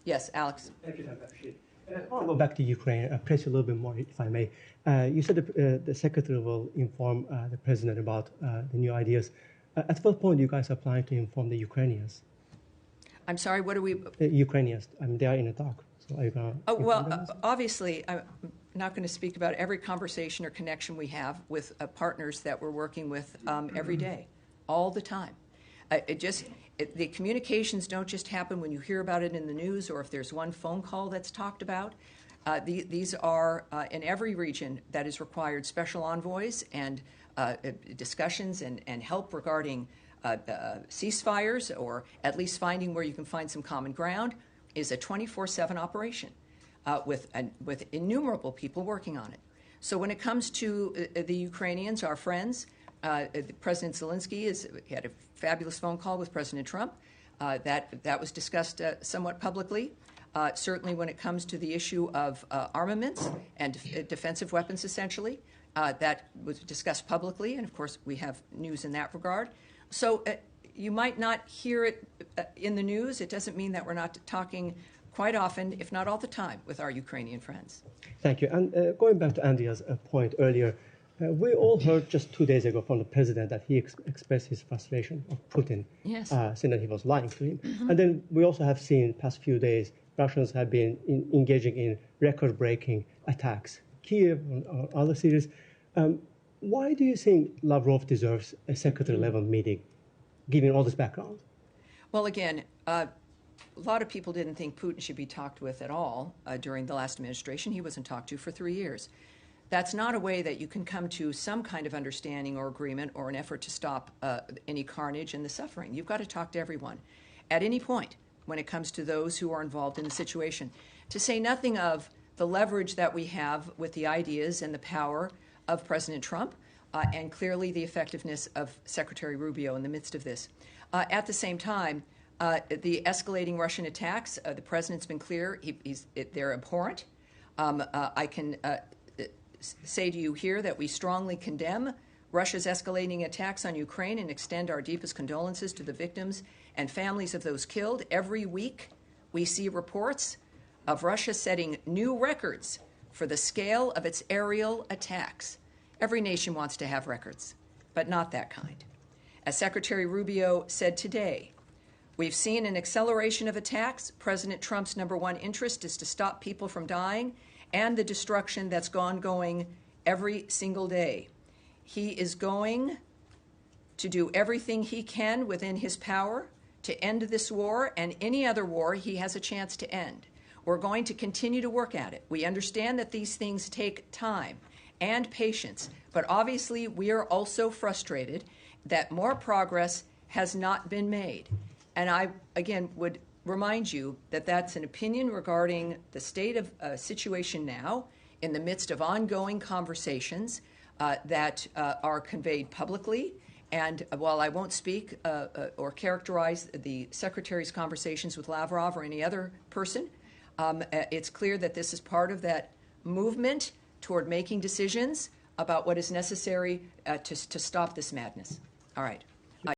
Yes, Alex. Thank you, Dr. Rashid. I want to go back to Ukraine, press you a little bit more, if I may. You said the secretary will inform the president about the new ideas. At what point do you guys are planning to inform the Ukrainians? I'm sorry, what are we? Ukrainians, I mean, they are in the dark. So are you going to? Oh, well, obviously, I'm not going to speak about every conversation or connection we have with partners that we're working with every day, all the time. The communications don't just happen when you hear about it in the news or if there's one phone call that's talked about. These are, in every region that is required, special envoys and discussions and help regarding ceasefires, or at least finding where you can find some common ground, is a 24/7 operation with innumerable people working on it. So when it comes to the Ukrainians, our friends, President Zelensky had a fabulous phone call with President Trump. That was discussed somewhat publicly. Certainly when it comes to the issue of armaments and defensive weapons, essentially, that was discussed publicly, and of course we have news in that regard. So you might not hear it in the news. It doesn't mean that we're not talking quite often, if not all the time, with our Ukrainian friends. Thank you. And going back to Andrea's point earlier, we all heard just 2 days ago from the president that he expressed his frustration of Putin, yes, saying that he was lying to him. And then we also have seen the past few days, Russians have been engaging in record-breaking attacks, Kiev or other cities. Why do you think Lavrov deserves a secretary-level meeting, given all this background? Well, again, a lot of people didn't think Putin should be talked with at all during the last administration. He wasn't talked to for 3 years. That's not a way that you can come to some kind of understanding or agreement or an effort to stop any carnage and the suffering. You've got to talk to everyone at any point when it comes to those who are involved in the situation. To say nothing of the leverage that we have with the ideas and the power of President Trump, and clearly the effectiveness of Secretary Rubio in the midst of this. At the same time, the escalating Russian attacks, the president's been clear, they're abhorrent. I can say to you here that we strongly condemn Russia's escalating attacks on Ukraine and extend our deepest condolences to the victims and families of those killed. Every week, we see reports of Russia setting new records for the scale of its aerial attacks. Every nation wants to have records, but not that kind. As Secretary Rubio said today, we've seen an acceleration of attacks. President Trump's #1 interest is to stop people from dying and the destruction that's going every single day. He is going to do everything he can within his power to end this war and any other war he has a chance to end. We're going to continue to work at it. We understand that these things take time and patience, but obviously we are also frustrated that more progress has not been made. And I, again, would remind you that that's an opinion regarding the state of situation now in the midst of ongoing conversations that are conveyed publicly. And while I won't speak or characterize the Secretary's conversations with Lavrov or any other person, it's clear that this is part of that movement toward making decisions about what is necessary to stop this madness. All right.